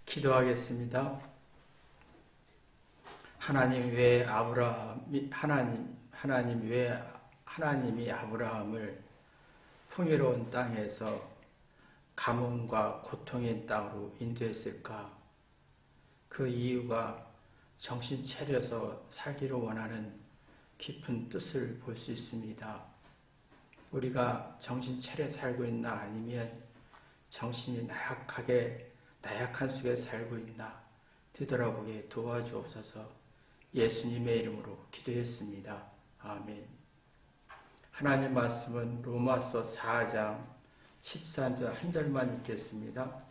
기도하겠습니다. 하나님 왜 하나님이 아브라함을 풍요로운 땅에서 가뭄과 고통의 땅으로 인도했을까? 그 이유가 정신 차려서 살기를 원하는 깊은 뜻을 볼 수 있습니다. 우리가 정신 차려 살고 있나 아니면 정신이 나약한 속에 살고 있나 되돌아보게 도와주옵소서. 예수님의 이름으로 기도했습니다. 아멘. 하나님 말씀은 로마서 4장 14절 한 절만 읽겠습니다.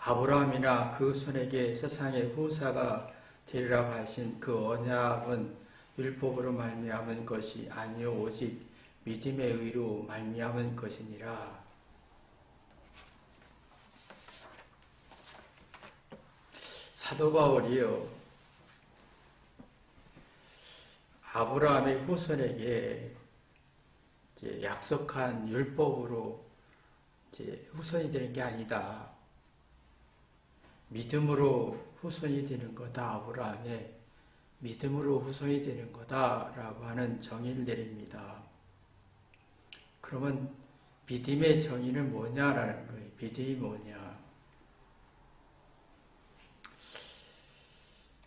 아브라함이나 그 손에게 세상의 후사가 되리라고 하신 그 언약은 율법으로 말미암은 것이 아니요 오직 믿음의 의로 말미암은 것이니라. 사도 바울이요, 아브라함의 후손에게 약속한 율법으로 후손이 되는 게 아니다. 믿음으로 후손이 되는 거다. 아브라함의 믿음으로 후손이 되는 거다라고 하는 정의를 내립니다. 그러면 믿음의 정의는 뭐냐라는 거예요. 믿음이 뭐냐?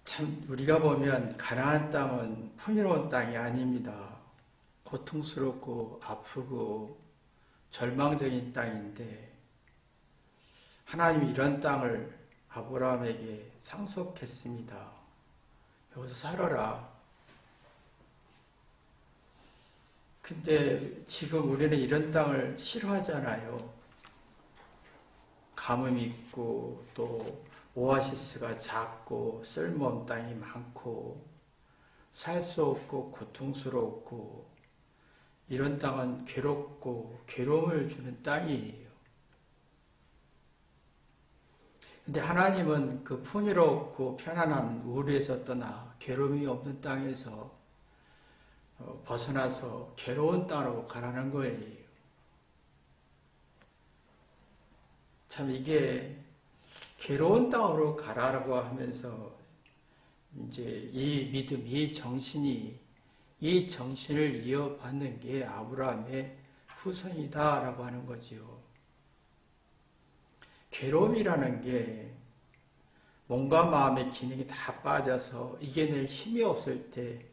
참 우리가 보면 가나안 땅은 풍요로운 땅이 아닙니다. 고통스럽고 아프고 절망적인 땅인데 하나님이 이런 땅을 아브라함에게 상속했습니다. 여기서 살아라. 근데 지금 우리는 이런 땅을 싫어하잖아요. 가뭄 있고 또 오아시스가 작고 쓸모없는 땅이 많고 살 수 없고 고통스럽고 이런 땅은 괴롭고 괴로움을 주는 땅이에요. 근데 하나님은 그 풍요롭고 편안한 우리에서 떠나 괴로움이 없는 땅에서 벗어나서 괴로운 땅으로 가라는 거예요. 참 이게 괴로운 땅으로 가라라고 하면서 이제 이 믿음, 이 정신을 이어받는 게 아브라함의 후손이다라고 하는 거지요. 괴로움이라는 게 몸과 마음의 기능이 다 빠져서 이겨낼 힘이 없을 때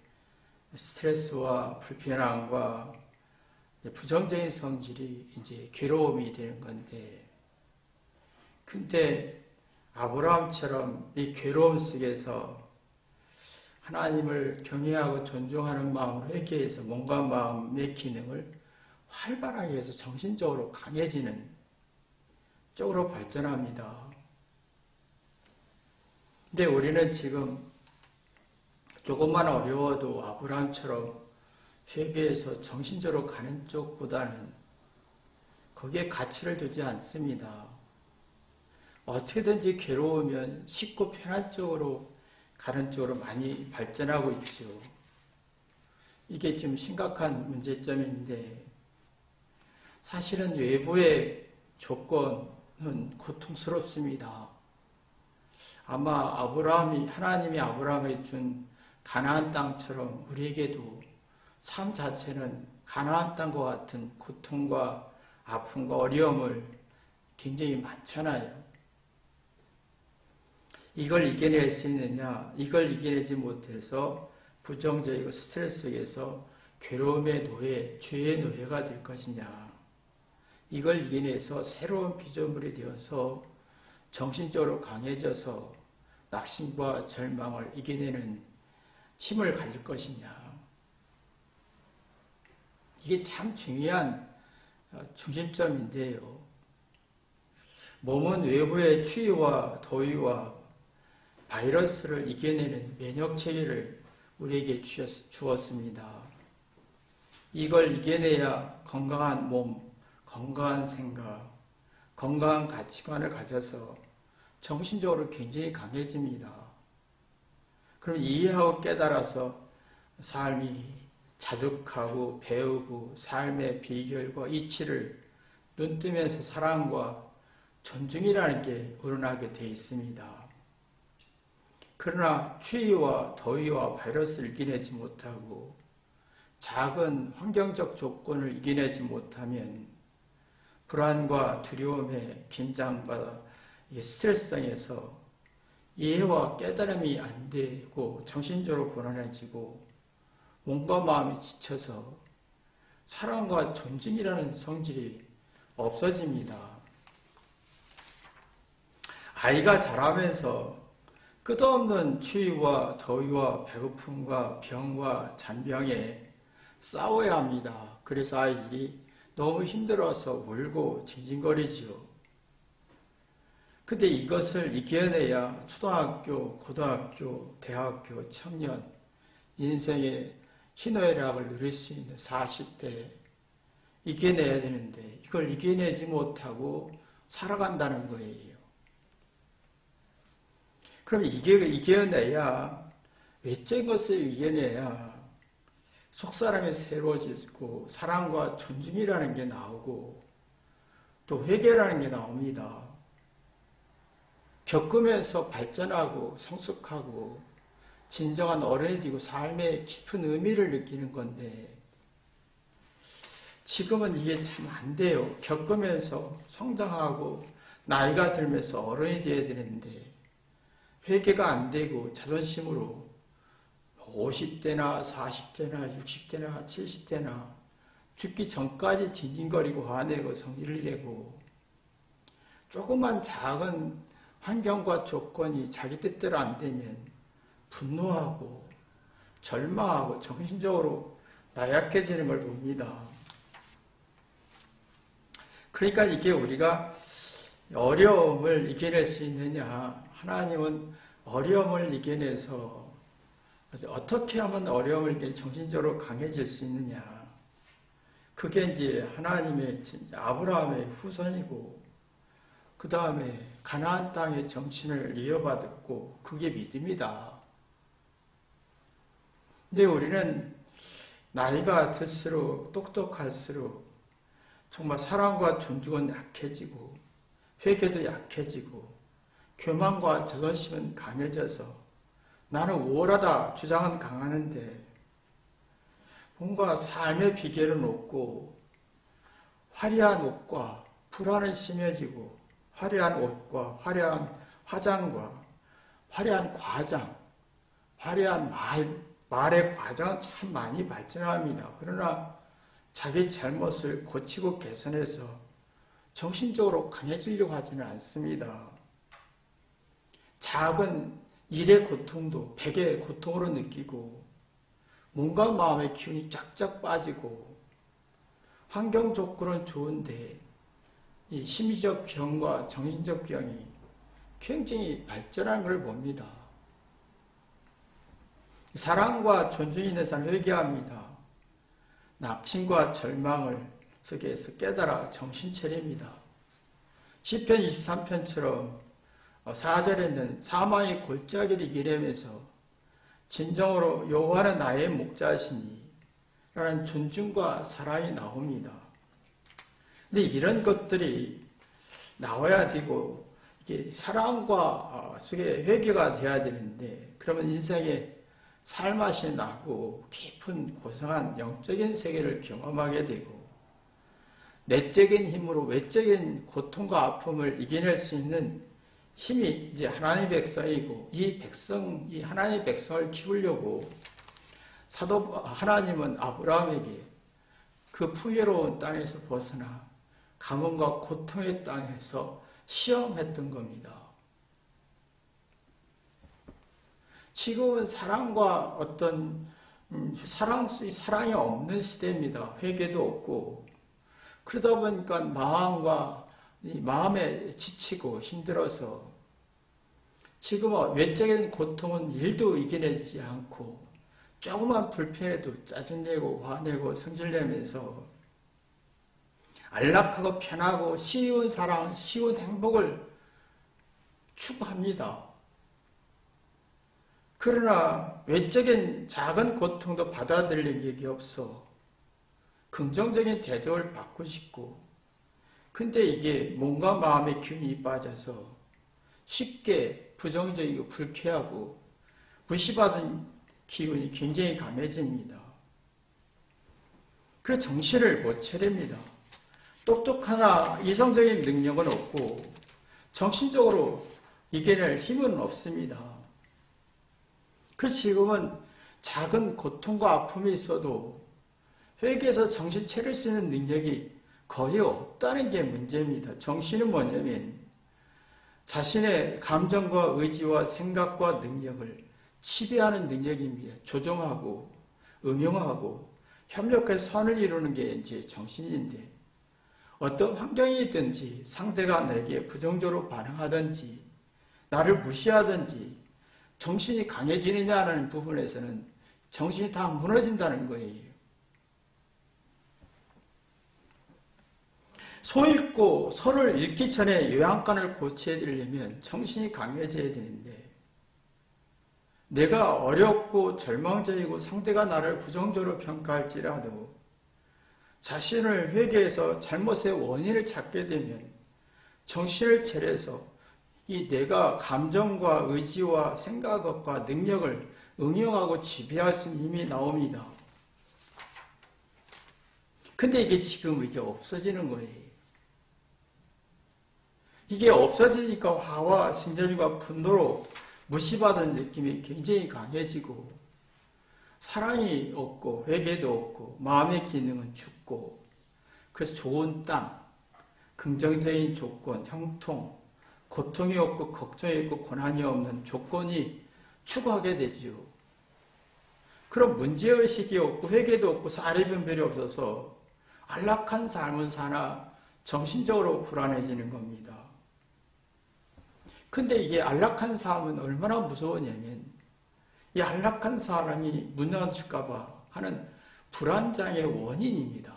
스트레스와 불편함과 부정적인 성질이 이제 괴로움이 되는 건데, 근데 아브라함처럼 이 괴로움 속에서 하나님을 경외하고 존중하는 마음으로 회개해서 몸과 마음의 기능을 활발하게 해서 정신적으로 강해지는 쪽으로 발전합니다. 근데 우리는 지금 조금만 어려워도 아브라함처럼 회개해서 정신적으로 가는 쪽보다는 거기에 가치를 두지 않습니다. 어떻게든지 괴로우면 쉽고 편한 쪽으로 가는 쪽으로 많이 발전하고 있죠. 이게 지금 심각한 문제점인데, 사실은 외부의 조건은 고통스럽습니다. 아마 하나님이 아브라함에 준 가나안 땅처럼 우리에게도 삶 자체는 가나안 땅과 같은 고통과 아픔과 어려움을 굉장히 많잖아요. 이걸 이겨낼 수 있느냐? 이걸 이겨내지 못해서 부정적이고 스트레스 속에서 괴로움의 노예, 죄의 노예가 될 것이냐? 이걸 이겨내서 새로운 피조물이 되어서 정신적으로 강해져서 낙심과 절망을 이겨내는 힘을 가질 것이냐? 이게 참 중요한 중심점인데요. 몸은 외부의 추위와 더위와 바이러스를 이겨내는 면역체계를 우리에게 주었습니다. 이걸 이겨내야 건강한 몸, 건강한 생각, 건강한 가치관을 가져서 정신적으로 굉장히 강해집니다. 그럼 이해하고 깨달아서 삶이 자족하고 배우고 삶의 비결과 이치를 눈뜨면서 사랑과 존중이라는 게 우러나게 되어 있습니다. 그러나 추위와 더위와 바이러스를 이겨내지 못하고 작은 환경적 조건을 이겨내지 못하면 불안과 두려움에 긴장과 스트레스성에서 이해와 깨달음이 안 되고 정신적으로 불안해지고 몸과 마음이 지쳐서 사랑과 존중이라는 성질이 없어집니다. 아이가 자라면서 끝없는 추위와 더위와 배고픔과 병과 잔병에 싸워야 합니다. 그래서 아이들이 너무 힘들어서 울고 징징거리지요. 근데 이것을 이겨내야 초등학교, 고등학교, 대학교, 청년, 인생의 희노애락을 누릴 수 있는 40대 이겨내야 되는데 이걸 이겨내지 못하고 살아간다는 거예요. 그럼 이겨내야 외적인 것을 이겨내야 속사람이 새로워지고 사랑과 존중이라는 게 나오고 또 회개라는 게 나옵니다. 겪으면서 발전하고 성숙하고 진정한 어른이 되고 삶의 깊은 의미를 느끼는 건데 지금은 이게 참 안 돼요. 겪으면서 성장하고 나이가 들면서 어른이 되어야 되는데 회개가 안 되고 자존심으로 50대나 40대나 60대나 70대나 죽기 전까지 징징거리고 화내고 성질을 내고 조그만 작은 환경과 조건이 자기 뜻대로 안 되면 분노하고 절망하고 정신적으로 나약해지는 걸 봅니다. 그러니까 이게 우리가 어려움을 이겨낼 수 있느냐, 하나님은 어려움을 이겨내서 어떻게 하면 어려움을 이겨 정신적으로 강해질 수 있느냐, 그게 이제 하나님의 아브라함의 후손이고 그 다음에 가나안 땅의 정신을 이어받았고 그게 믿음이다. 근데 우리는 나이가 들수록 똑똑할수록 정말 사랑과 존중은 약해지고 회개도 약해지고 교만과 자존심은 강해져서 나는 우월하다 주장은 강하는데 뭔가 삶의 비결은 없고 화려한 옷과 불안은 심해지고 화려한 옷과 화려한 화장과 화려한 과장, 화려한 말의 과장은 참 많이 발전합니다. 그러나 자기 잘못을 고치고 개선해서 정신적으로 강해지려고 하지는 않습니다. 작은 일의 고통도 백의 고통으로 느끼고 몸과 마음의 기운이 쫙쫙 빠지고 환경 조건은 좋은데 이 심리적 병과 정신적 병이 굉장히 발전하는 걸 봅니다. 사랑과 존중이 있는 사람 회개합니다. 낙심과 절망을 속에서 깨달아 정신 차립니다. 시편 23편처럼 4절에는 사망의 골짜기를 이기려면서 진정으로 여호와는 나의 목자시니 라는 존중과 사랑이 나옵니다. 근데 이런 것들이 나와야 되고 이게 사랑과 속에 회개가 돼야 되는데 그러면 인생에 살맛이 나고 깊은 고상한 영적인 세계를 경험하게 되고 내적인 힘으로 외적인 고통과 아픔을 이겨낼 수 있는 힘이 이제 하나님의 백성이고 이 하나님의 백성을 키우려고 사도 하나님은 아브라함에게 그 풍요로운 땅에서 벗어나 가뭄과 고통의 땅에서 시험했던 겁니다. 지금은 사랑과 어떤 사랑이 없는 시대입니다. 회개도 없고 그러다 보니까 마음에 지치고 힘들어서 지금 외적인 고통은 일도 이겨내지 않고 조그만 불편해도 짜증내고 화내고 성질내면서 안락하고 편하고 쉬운 사랑, 쉬운 행복을 추구합니다. 그러나 외적인 작은 고통도 받아들일 일이 없어 긍정적인 대접을 받고 싶고 근데 이게 몸과 마음의 기운이 빠져서 쉽게 부정적이고 불쾌하고 무시받은 기운이 굉장히 강해집니다. 그래서 정신을 못 차립니다. 똑똑하나 이성적인 능력은 없고 정신적으로 이겨낼 힘은 없습니다. 그래서 지금은 작은 고통과 아픔이 있어도 회개해서 정신 차릴 수 있는 능력이 거의 없다는 게 문제입니다. 정신은 뭐냐면 자신의 감정과 의지와 생각과 능력을 지배하는 능력입니다. 조종하고 응용하고 협력해서 선을 이루는 게 이제 정신인데, 어떤 환경이든지 상대가 내게 부정적으로 반응하든지 나를 무시하든지 정신이 강해지느냐는 부분에서는 정신이 다 무너진다는 거예요. 소 읽고 소를 읽기 전에 요양간을 고쳐야 되려면 정신이 강해져야 되는데, 내가 어렵고 절망적이고 상대가 나를 부정적으로 평가할지라도 자신을 회개해서 잘못의 원인을 찾게 되면 정신을 차려서 이 내가 감정과 의지와 생각과 능력을 응용하고 지배할 수 있는 힘이 나옵니다. 근데 이게 지금 이게 없어지는 거예요. 이게 없어지니까 화와 승전과 분노로 무시받은 느낌이 굉장히 강해지고 사랑이 없고 회개도 없고 마음의 기능은 죽고, 그래서 좋은 땅, 긍정적인 조건, 형통, 고통이 없고 걱정이 없고 고난이 없는 조건이 추구하게 되지요. 그럼 문제의식이 없고 회개도 없고 사리분별이 없어서 안락한 삶을 사나 정신적으로 불안해지는 겁니다. 근데 이게 안락한 삶은 얼마나 무서우냐면, 이 안락한 사람이 무너질까봐 하는 불안장의 원인입니다.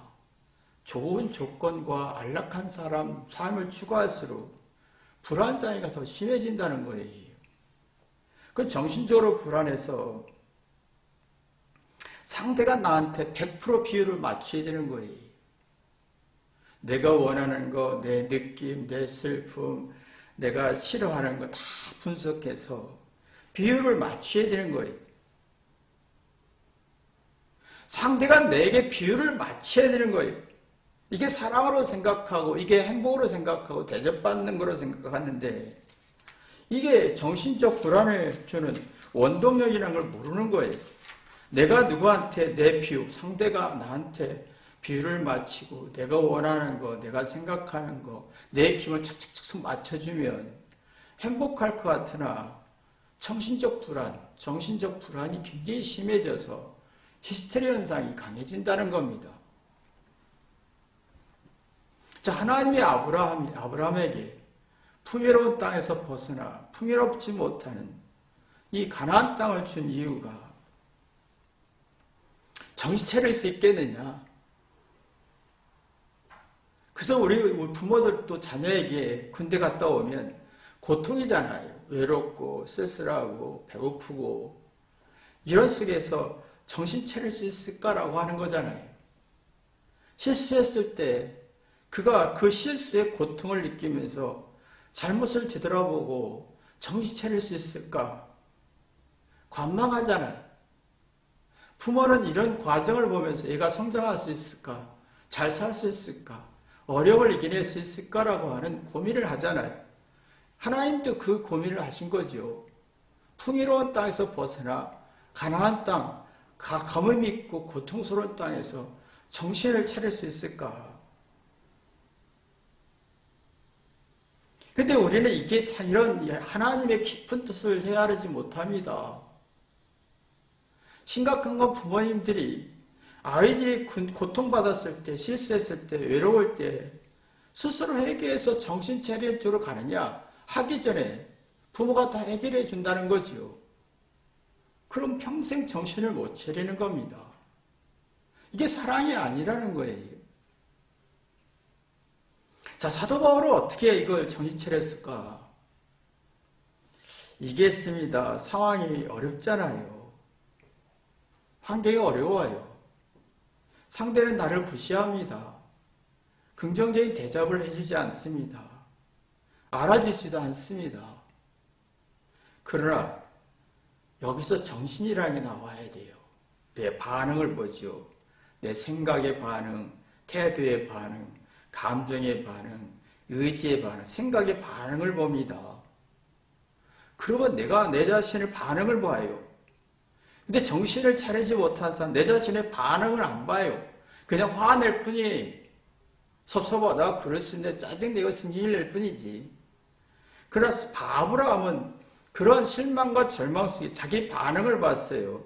좋은 조건과 안락한 사람 삶을 추구할수록 불안장애가 더 심해진다는 거예요. 그 정신적으로 불안해서 상대가 나한테 100% 비율을 맞춰야 되는 거예요. 내가 원하는 거, 내 느낌, 내 슬픔, 내가 싫어하는 거 다 분석해서 비율을 맞춰야 되는 거예요. 상대가 내게 비율을 맞춰야 되는 거예요. 이게 사랑으로 생각하고 이게 행복으로 생각하고 대접받는 거로 생각하는데, 이게 정신적 불안을 주는 원동력이라는 걸 모르는 거예요. 내가 누구한테 내 비유, 상대가 나한테 비율을 맞추고 내가 원하는 거, 내가 생각하는 거, 내 힘을 착착착 맞춰주면 행복할 것 같으나 정신적 불안이 굉장히 심해져서 히스테리 현상이 강해진다는 겁니다. 자, 하나님이 아브라함에게 풍요로운 땅에서 벗어나 풍요롭지 못하는 이 가나안 땅을 준 이유가 정신 차릴 수 있겠느냐? 그래서 우리 부모들도 자녀에게 군대 갔다 오면 고통이잖아요. 외롭고 쓸쓸하고 배고프고 이런 속에서 정신 차릴 수 있을까라고 하는 거잖아요. 실수했을 때 그가 그 실수의 고통을 느끼면서 잘못을 되돌아보고 정신 차릴 수 있을까? 관망하잖아요. 부모는 이런 과정을 보면서 얘가 성장할 수 있을까? 잘 살 수 있을까? 어려움을 이겨낼 수 있을까라고 하는 고민을 하잖아요. 하나님도 그 고민을 하신 거죠. 풍요로운 땅에서 벗어나 가나안 땅, 가뭄이 있고 고통스러운 땅에서 정신을 차릴 수 있을까? 근데 우리는 이게 이런 하나님의 깊은 뜻을 헤아리지 못합니다. 심각한 건 부모님들이 아이들이 고통받았을 때, 실수했을 때, 외로울 때 스스로 회개해서 정신 차릴 쪽으로 가느냐? 하기 전에 부모가 다 해결해 준다는 거죠. 그럼 평생 정신을 못 차리는 겁니다. 이게 사랑이 아니라는 거예요. 자, 사도 바울은 어떻게 이걸 정신 차렸을까? 이겠습니다. 상황이 어렵잖아요. 환경이 어려워요. 상대는 나를 무시합니다. 긍정적인 대접을 해주지 않습니다. 알아주지도 않습니다. 그러나 여기서 정신이라는 게 나와야 돼요. 내 반응을 보죠. 내 생각의 반응, 태도의 반응, 감정의 반응, 의지의 반응, 생각의 반응을 봅니다. 그러면 내가 내 자신의 반응을 봐요. 근데 정신을 차리지 못한 사람, 내 자신의 반응을 안 봐요. 그냥 화낼 뿐이 섭섭하다 그럴 수 있는데 짜증내고 승질을 낼 뿐이지. 그러나 아브라함은 그런 실망과 절망 속에 자기 반응을 봤어요.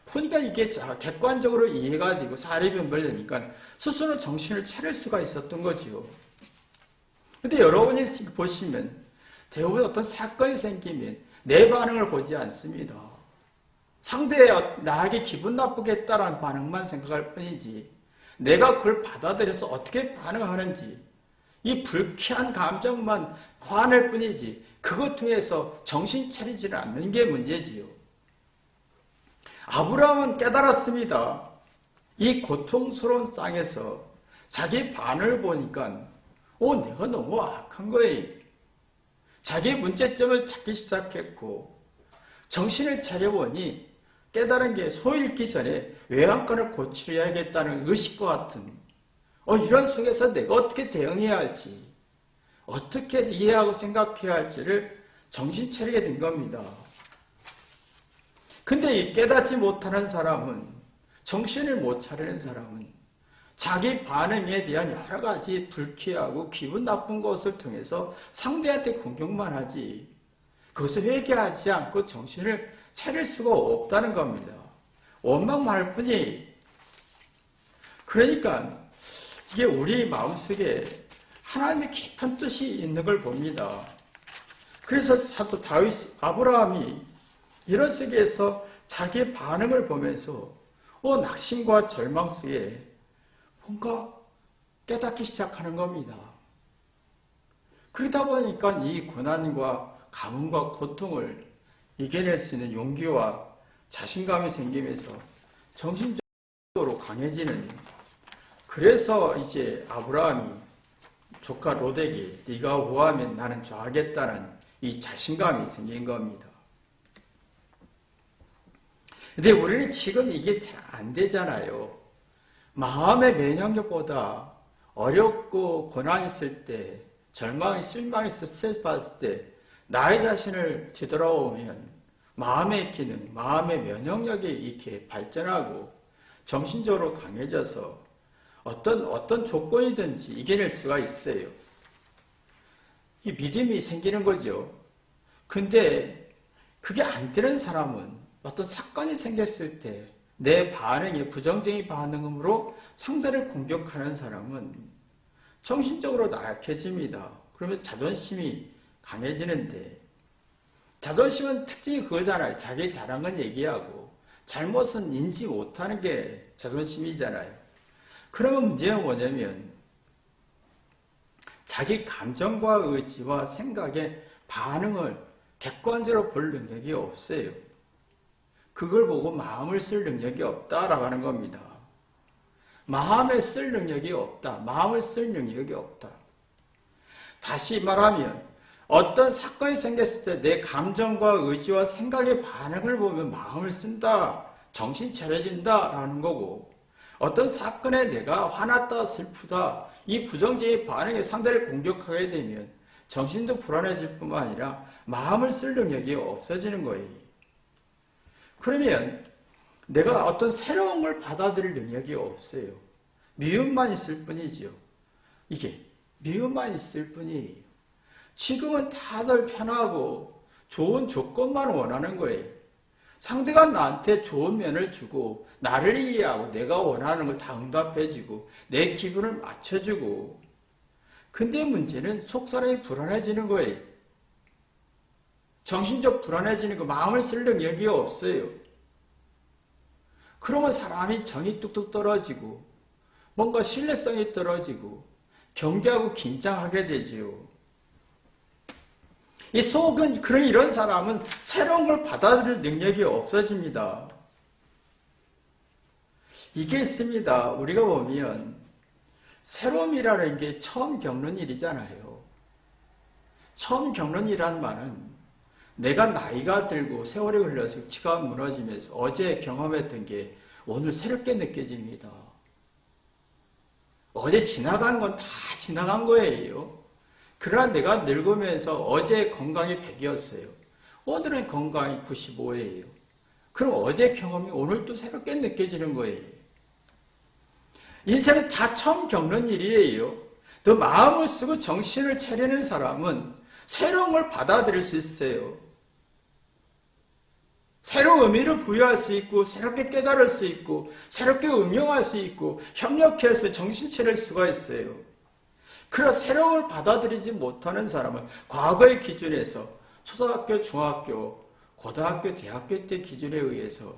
보니까 이게 객관적으로 이해가 되고 사리 변별되니까 스스로 정신을 차릴 수가 있었던 거지요. 근데 여러분이 보시면 대부분 어떤 사건이 생기면 내 반응을 보지 않습니다. 상대가 나에게 기분 나쁘게 했다라는 반응만 생각할 뿐이지 내가 그걸 받아들여서 어떻게 반응하는지 이 불쾌한 감정만 화낼 뿐이지 그것 통해서 정신 차리지는 않는 게 문제지요. 아브라함은 깨달았습니다. 이 고통스러운 땅에서 자기 반응을 보니까 내가 너무 악한 거예요. 자기 문제점을 찾기 시작했고 정신을 차려보니 깨달은 게 소 잃기 전에 외양간을 고치려야겠다는 의식과 같은 이런 속에서 내가 어떻게 대응해야 할지 어떻게 이해하고 생각해야 할지를 정신 차리게 된 겁니다. 근데 이 깨닫지 못하는 사람은 정신을 못 차리는 사람은 자기 반응에 대한 여러 가지 불쾌하고 기분 나쁜 것을 통해서 상대한테 공격만 하지 그것을 회개하지 않고 정신을 차릴 수가 없다는 겁니다. 원망만 할 뿐이. 그러니까 이게 우리 마음속에 하나님의 깊은 뜻이 있는 걸 봅니다. 그래서 사도 아브라함이 이런 속에서 자기의 반응을 보면서 낙심과 절망 속에 뭔가 깨닫기 시작하는 겁니다. 그러다 보니까 이 고난과 가뭄과 고통을 이겨낼 수 있는 용기와 자신감이 생기면서 정신적으로 강해지는 그래서 이제 아브라함이 조카 롯에게 네가 구하면 나는 좋아하겠다는 이 자신감이 생긴 겁니다. 근데 우리는 지금 이게 잘 안 되잖아요. 마음의 면역력보다 어렵고 고난 있을 때, 절망이 실망해서 스트레스 받았을 때 나의 자신을 되돌아오면 마음의 기능, 마음의 면역력이 이렇게 발전하고 정신적으로 강해져서 어떤 조건이든지 이겨낼 수가 있어요. 이 믿음이 생기는 거죠. 근데 그게 안 되는 사람은 어떤 사건이 생겼을 때 내 반응이 부정적인 반응으로 상대를 공격하는 사람은 정신적으로 나약해집니다. 그러면 자존심이 강해지는데 자존심은 특징이 그거잖아요. 자기 잘한 건 얘기하고 잘못은 인지 못하는 게 자존심이잖아요. 그러면 문제는 뭐냐면 자기 감정과 의지와 생각의 반응을 객관적으로 볼 능력이 없어요. 그걸 보고 마음을 쓸 능력이 없다라고 하는 겁니다. 마음에 쓸 능력이 없다. 마음을 쓸 능력이 없다. 다시 말하면 어떤 사건이 생겼을 때 내 감정과 의지와 생각의 반응을 보면 마음을 쓴다. 정신 차려진다라는 거고 어떤 사건에 내가 화났다 슬프다 이 부정적인 반응에 상대를 공격하게 되면 정신도 불안해질 뿐만 아니라 마음을 쓸 능력이 없어지는 거예요. 그러면 내가 어떤 새로운 걸 받아들일 능력이 없어요. 미움만 있을 뿐이죠. 이게 미움만 있을 뿐이에요. 지금은 다들 편하고 좋은 조건만 원하는 거예요. 상대가 나한테 좋은 면을 주고 나를 이해하고 내가 원하는 걸 다 응답해주고 내 기분을 맞춰주고 근데 문제는 속사람이 불안해지는 거예요. 정신적 불안해지는 거 마음을 쓸 능력이 없어요. 그러면 사람이 정이 뚝뚝 떨어지고 뭔가 신뢰성이 떨어지고 경계하고 긴장하게 되지요. 이 속은 이런 사람은 새로운 걸 받아들일 능력이 없어집니다. 이게 있습니다. 우리가 보면 새로움이라는 게 처음 겪는 일이잖아요. 처음 겪는 일이란 말은 내가 나이가 들고 세월이 흘러서 지가 무너지면서 어제 경험했던 게 오늘 새롭게 느껴집니다. 어제 지나간 건 다 지나간 거예요. 그러나 내가 늙으면서 어제 건강이 100이었어요. 오늘은 건강이 95예요. 그럼 어제 경험이 오늘 또 새롭게 느껴지는 거예요. 인생은 다 처음 겪는 일이에요. 또 마음을 쓰고 정신을 차리는 사람은 새로운 걸 받아들일 수 있어요. 새로운 의미를 부여할 수 있고 새롭게 깨달을 수 있고 새롭게 응용할 수 있고 협력해서 정신 차릴 수가 있어요. 그러나 새로운 걸 받아들이지 못하는 사람은 과거의 기준에서 초등학교, 중학교, 고등학교, 대학교 때 기준에 의해서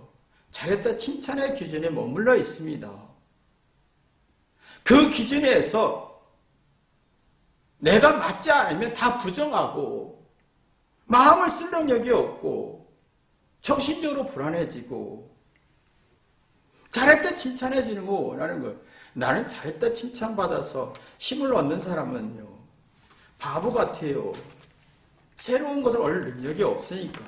잘했다 칭찬의 기준에 머물러 있습니다. 그 기준에서 내가 맞지 않으면 다 부정하고 마음을 쓸 능력이 없고 정신적으로 불안해지고 잘했다 칭찬해주는 거 원하는 거예요. 나는 잘했다 칭찬받아서 힘을 얻는 사람은요 바보 같아요. 새로운 것을 얻을 능력이 없으니까.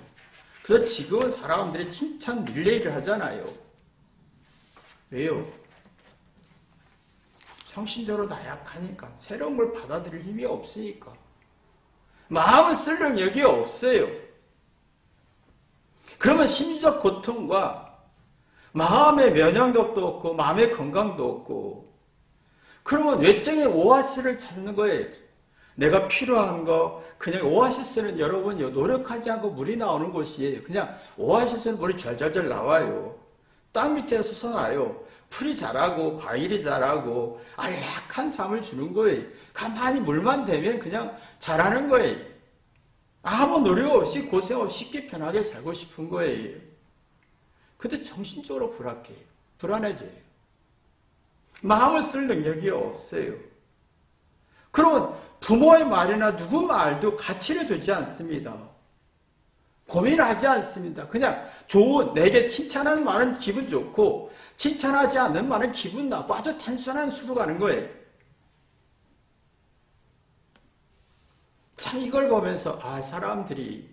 그래서 지금은 사람들이 칭찬 릴레이를 하잖아요. 왜요? 정신적으로 나약하니까 새로운 걸 받아들일 힘이 없으니까 마음을 쓸 능력이 없어요. 그러면 심리적 고통과 마음의 면역력도 없고 마음의 건강도 없고 그러면 외적인 오아시스를 찾는 거예요. 내가 필요한 거 그냥 오아시스는 여러분 노력하지 않고 물이 나오는 곳이에요. 그냥 오아시스는 물이 절절절 나와요. 땅 밑에 솟아나요. 풀이 자라고 과일이 자라고 안락한 삶을 주는 거예요. 가만히 물만 대면 그냥 자라는 거예요. 아무 노력 없이 고생 없이 쉽게 편하게 살고 싶은 거예요. 근데 정신적으로 불안해져요. 마음을 쓸 능력이 없어요. 그러면 부모의 말이나 누구 말도 가치를 두지 않습니다. 고민하지 않습니다. 그냥 좋은 내게 칭찬하는 말은 기분 좋고 칭찬하지 않는 말은 기분 나빠. 아주 단순한 수로 가는 거예요. 참 이걸 보면서 사람들이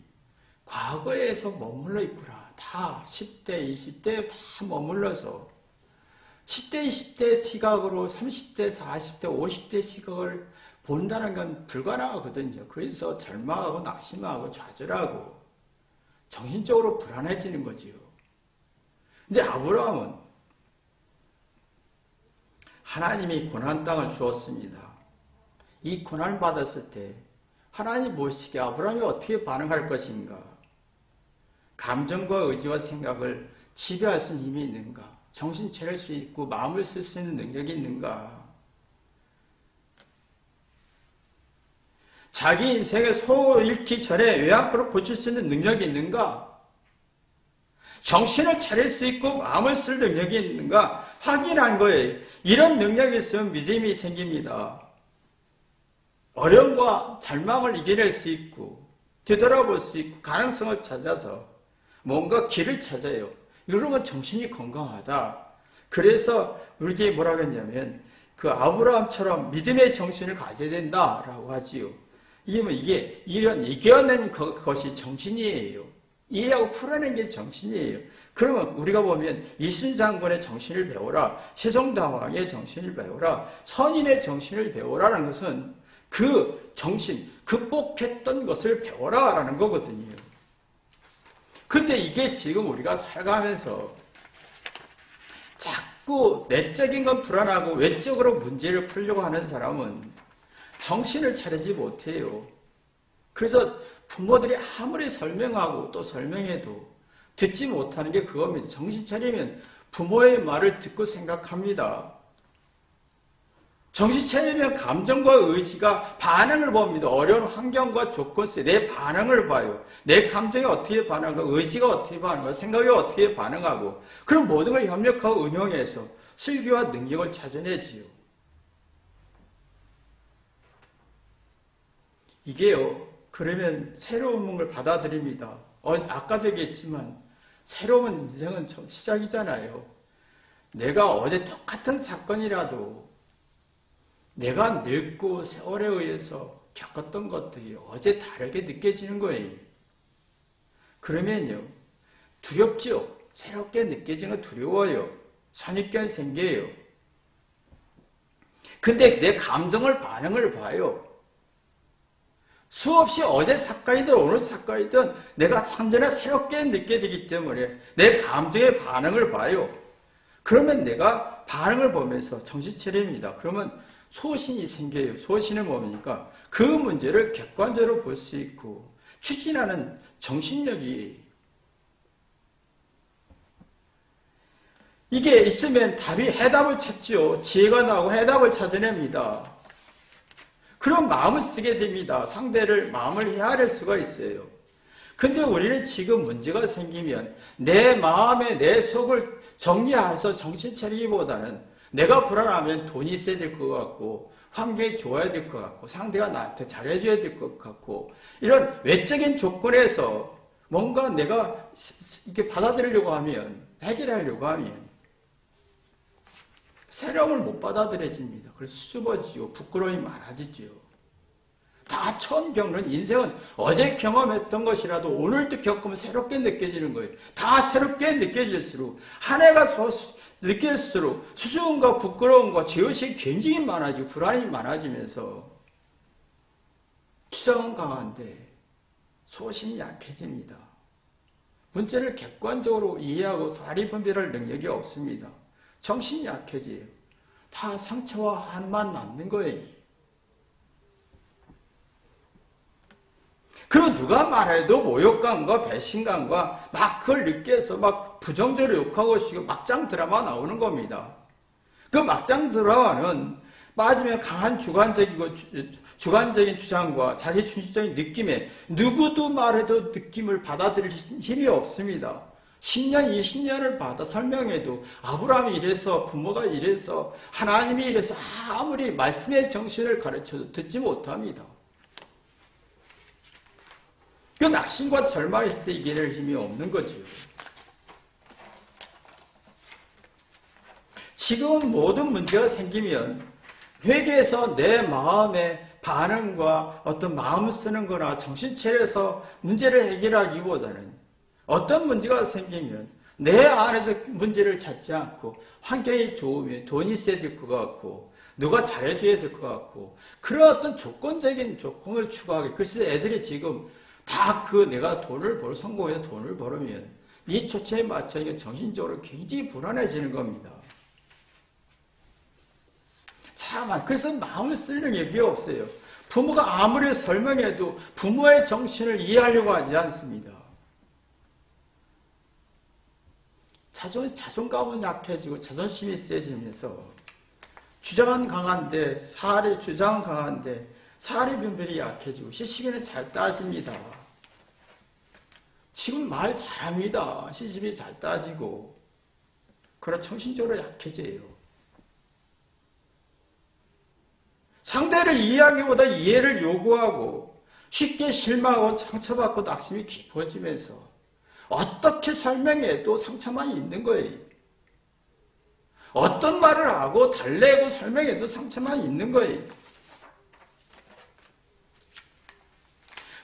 과거에서 머물러 있구나. 다 10대, 20대 다 머물러서 10대, 20대 시각으로 30대, 40대, 50대 시각을 본다는 건 불가능하거든요. 그래서 절망하고 낙심하고 좌절하고 정신적으로 불안해지는 거지요. 근데 아브라함은 하나님이 고난 땅을 주었습니다. 이 고난을 받았을 때 하나님 보시기에 아브라함이 어떻게 반응할 것인가? 감정과 의지와 생각을 지배할 수 있는 힘이 있는가? 정신 차릴 수 있고 마음을 쓸 수 있는 능력이 있는가? 자기 인생의 소 잃기 전에 외압으로 고칠 수 있는 능력이 있는가? 정신을 차릴 수 있고 마음을 쓸 능력이 있는가? 확인한 거예요. 이런 능력이 있으면 믿음이 생깁니다. 어려움과 절망을 이겨낼 수 있고 되돌아볼 수 있고 가능성을 찾아서 뭔가 길을 찾아요. 이러면 정신이 건강하다. 그래서 우리에게 뭐라고 했냐면 그 아브라함처럼 믿음의 정신을 가져야 된다라고 하지요. 이게 이런 이겨낸 것이 정신이에요. 이해하고 풀어낸 게 정신이에요. 그러면 우리가 보면 이순장군의 정신을 배워라, 세종대왕의 정신을 배워라, 선인의 정신을 배워라는 것은 그 정신, 극복했던 것을 배워라라는 거거든요. 근데 이게 지금 우리가 살아가면서 자꾸 내적인 건 불안하고 외적으로 문제를 풀려고 하는 사람은 정신을 차리지 못해요. 그래서 부모들이 아무리 설명하고 또 설명해도 듣지 못하는 게 그겁니다. 정신 차리면 부모의 말을 듣고 생각합니다. 정신 차리면 감정과 의지가 반응을 봅니다. 어려운 환경과 조건 속에 내 반응을 봐요. 내 감정이 어떻게 반응하고 의지가 어떻게 반응하고 생각이 어떻게 반응하고 그런 모든 걸 협력하고 응용해서 슬기와 능력을 찾아내지요. 이게요. 그러면 새로운 걸 받아들입니다. 아까도 얘기했지만 새로운 인생은 시작이잖아요. 내가 어제 똑같은 사건이라도 내가 늙고 세월에 의해서 겪었던 것들이 어제 다르게 느껴지는 거예요. 그러면요, 두렵지요. 새롭게 느껴지는 거 두려워요. 선입견 생겨요. 근데 내 감정을 반응을 봐요. 수없이 어제 사건이든 오늘 사건이든 내가 완전히 새롭게 느껴지기 때문에 내 감정의 반응을 봐요. 그러면 내가 반응을 보면서 정신 차립니다. 그러면 소신이 생겨요. 소신은 뭡니까? 그 문제를 객관적으로 볼 수 있고 추진하는 정신력이, 이게 있으면 답이 해답을 찾죠. 지혜가 나오고 해답을 찾아냅니다. 그런 마음을 쓰게 됩니다. 상대를 마음을 헤아릴 수가 있어요. 근데 우리는 지금 문제가 생기면 내 마음에 내 속을 정리해서 정신 차리기보다는 내가 불안하면 돈이 있어야 될 것 같고 환경이 좋아야 될 것 같고 상대가 나한테 잘해줘야 될 것 같고 이런 외적인 조건에서 뭔가 내가 이렇게 받아들이려고 하면, 해결하려고 하면 새로움을 못 받아들여집니다. 그래서 수줍어지고 부끄러움이 많아지죠. 다 처음 겪는 인생은 어제 경험했던 것이라도 오늘도 겪으면 새롭게 느껴지는 거예요. 다 새롭게 느껴질수록 한 해가 느낄수록 수줍음과 부끄러움과 죄의식이 굉장히 많아지고 불안이 많아지면서 추정은 강한데 소신이 약해집니다. 문제를 객관적으로 이해하고 사리 분별할 능력이 없습니다. 정신이 약해져요. 다 상처와 한만 남는 거예요. 그리고 누가 말해도 모욕감과 배신감과 막 그걸 느껴서 막 부정적으로 욕하고 싶고 막장 드라마 나오는 겁니다. 그 막장 드라마는 맞으면 강한 주관적인 주장과 자기 중심적인 느낌에 누구도 말해도 느낌을 받아들일 힘이 없습니다. 10년, 20년을 받아 설명해도 아브라함이 이래서 부모가 이래서 하나님이 이래서 아무리 말씀의 정신을 가르쳐도 듣지 못합니다. 그 낙심과 절망이 있을 때 이겨낼 힘이 없는 거죠. 지금 모든 문제가 생기면 회개해서 내 마음의 반응과 어떤 마음을 쓰는 거나 정신 차려서 문제를 해결하기보다는 어떤 문제가 생기면 내 안에서 문제를 찾지 않고 환경이 좋으면 돈이 있어야 될 것 같고 누가 잘해줘야 될 것 같고 그런 어떤 조건적인 조건을 추구하게. 그래서 애들이 지금 다 내가 돈을 성공해서 돈을 벌으면 이 초점에 맞춰 정신적으로 굉장히 불안해지는 겁니다. 참, 그래서 마음을 쓸 능력이 없어요. 부모가 아무리 설명해도 부모의 정신을 이해하려고 하지 않습니다. 자존감은 약해지고 자존심이 세지면서 주장은 강한데 주장은 강한데 사리 분별이 약해지고 시시비는 잘 따집니다. 지금 말 잘합니다. 시시비 잘 따지고 그러나 정신적으로 약해져요. 상대를 이해하기보다 이해를 요구하고 쉽게 실망하고 상처받고 낙심이 깊어지면서 어떻게 설명해도 상처만 있는 거예요. 어떤 말을 하고 달래고 설명해도 상처만 있는 거예요.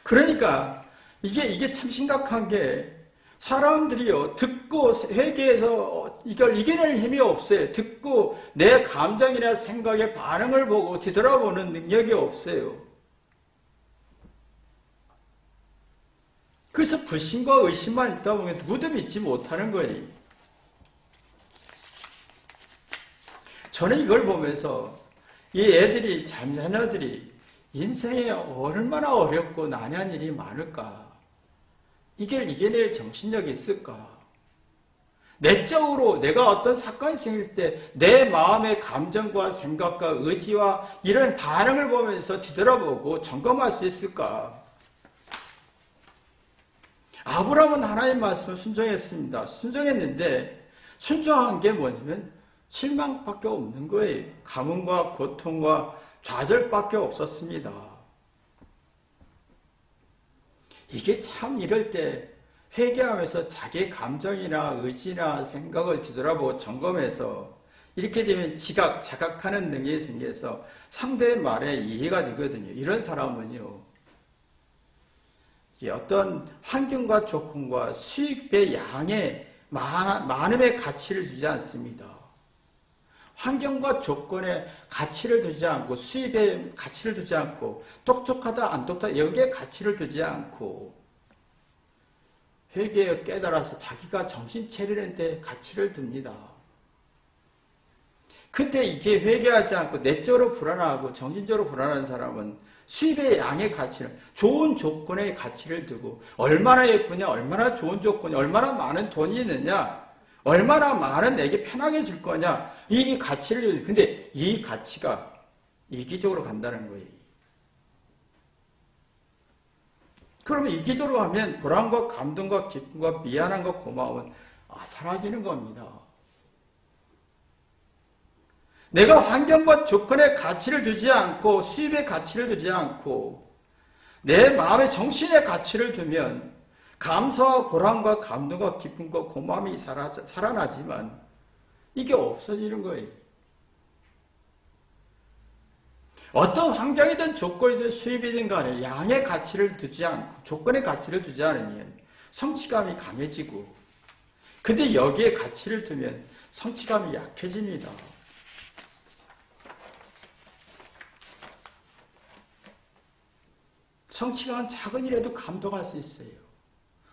그러니까 이게 참 심각한 게 사람들이요 듣고 회개해서 이걸 이겨낼 힘이 없어요. 듣고 내 감정이나 생각의 반응을 보고 뒤돌아보는 능력이 없어요. 그래서 불신과 의심만 있다 보면 누구도 믿지 못하는 거예요. 저는 이걸 보면서 이 애들이 자녀들이 인생에 얼마나 어렵고 난해한 일이 많을까? 이걸 이겨낼 정신력이 있을까? 내적으로 내가 어떤 사건이 생길 때 내 마음의 감정과 생각과 의지와 이런 반응을 보면서 뒤돌아보고 점검할 수 있을까? 아브라함은 하나님의 말씀을 순종했습니다. 순종했는데 순종한 게 뭐냐면 실망밖에 없는 거예요. 가뭄과 고통과 좌절밖에 없었습니다. 이게 참 이럴 때 회개하면서 자기 감정이나 의지나 생각을 뒤돌아보고 점검해서 이렇게 되면 자각하는 능력이 생겨서 상대의 말에 이해가 되거든요. 이런 사람은요, 어떤 환경과 조건과 수입의 양에 많음의 가치를 두지 않습니다. 환경과 조건에 가치를 두지 않고, 수입에 가치를 두지 않고, 똑똑하다 안 똑똑하다 여기에 가치를 두지 않고, 회개에 깨달아서 자기가 정신 차리는 데 가치를 둡니다. 근데 이게 회개하지 않고 내적으로 불안하고 정신적으로 불안한 사람은 수입의 양의 가치를, 좋은 조건의 가치를 두고, 얼마나 예쁘냐, 얼마나 좋은 조건이, 얼마나 많은 돈이 있느냐, 얼마나 많은 내게 편하게 줄 거냐, 이 가치를, 근데 이 가치가 이기적으로 간다는 거예요. 그러면 이기적으로 하면 불안과 감동과 기쁨과 미안함과 고마움은 사라지는 겁니다. 내가 환경과 조건의 가치를 두지 않고 수입의 가치를 두지 않고 내 마음의 정신의 가치를 두면 감사와 보람과 감동과 기쁨과 고마움이 살아나지만 이게 없어지는 거예요. 어떤 환경이든 조건이든 수입이든 간에 양의 가치를 두지 않고 조건의 가치를 두지 않으면 성취감이 강해지고, 근데 여기에 가치를 두면 성취감이 약해집니다. 성취감은 작은 일에도 감동할 수 있어요.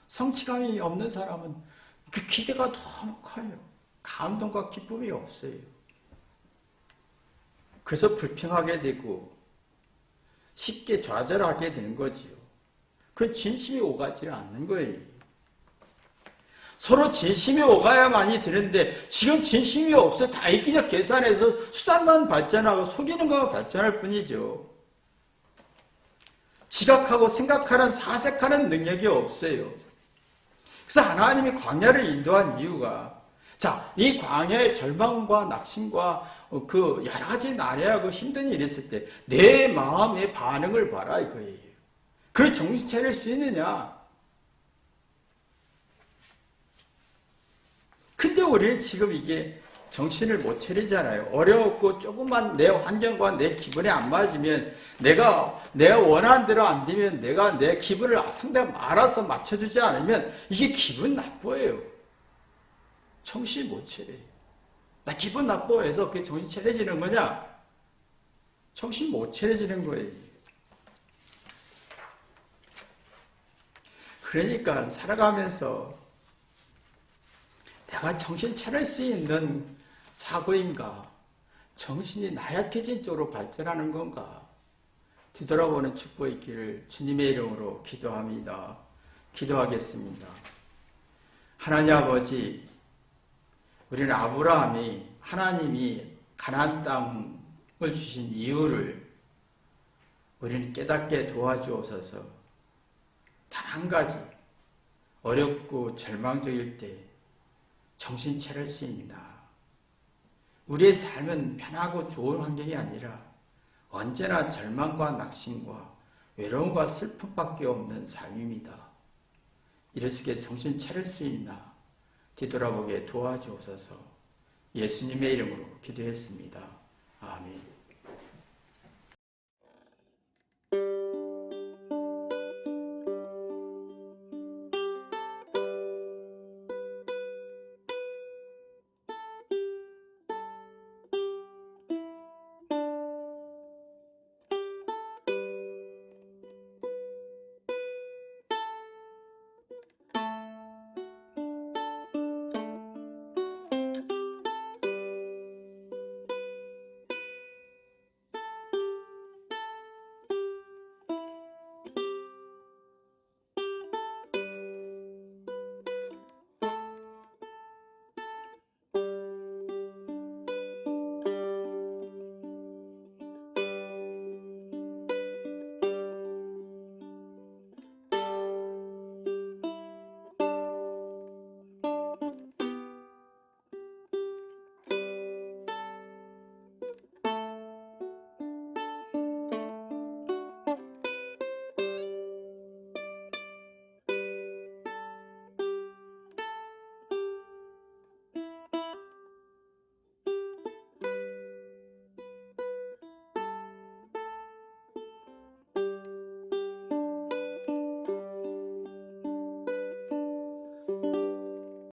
성취감이 없는 사람은 그 기대가 너무 커요. 감동과 기쁨이 없어요. 그래서 불평하게 되고 쉽게 좌절하게 되는 거지요. 그 진심이 오가지를 않는 거예요. 서로 진심이 오가야만이 되는데 지금 진심이 없어요. 다 이기적 계산해서 수단만 발전하고 속이는 것만 발전할 뿐이죠. 지각하고 생각하는 사색하는 능력이 없어요. 그래서 하나님이 광야를 인도한 이유가, 이 광야의 절망과 낙심과 그 여러 가지 난해하고 힘든 일이 있을 때 내 마음의 반응을 봐라 이거예요. 그래 정신 차릴 수 있느냐? 근데 우리는 지금 이게 정신을 못 차리잖아요. 어려웠고 조금만 내 환경과 내 기분에 안 맞으면 내가 원하는 대로 안 되면 내가 내 기분을 상대가 알아서 맞춰주지 않으면 이게 기분 나빠요. 정신 못 차려요. 나 기분 나빠해서 그게 정신 차려지는 거냐? 정신 못 차려지는 거예요. 그러니까 살아가면서 내가 정신 차릴 수 있는 사고인가? 정신이 나약해진 쪽으로 발전하는 건가? 뒤돌아보는 축복의 길을 주님의 이름으로 기도합니다. 기도하겠습니다. 하나님 아버지, 우리는 아브라함이 하나님이 가나안 땅을 주신 이유를 우리는 깨닫게 도와주옵소서. 단 한 가지, 어렵고 절망적일 때 정신 차릴 수 있나. 우리의 삶은 편하고 좋은 환경이 아니라 언제나 절망과 낙심과 외로움과 슬픔밖에 없는 삶입니다. 이럴 속에 정신 차릴 수 있나 뒤돌아보게 도와주옵소서. 예수님의 이름으로 기도했습니다.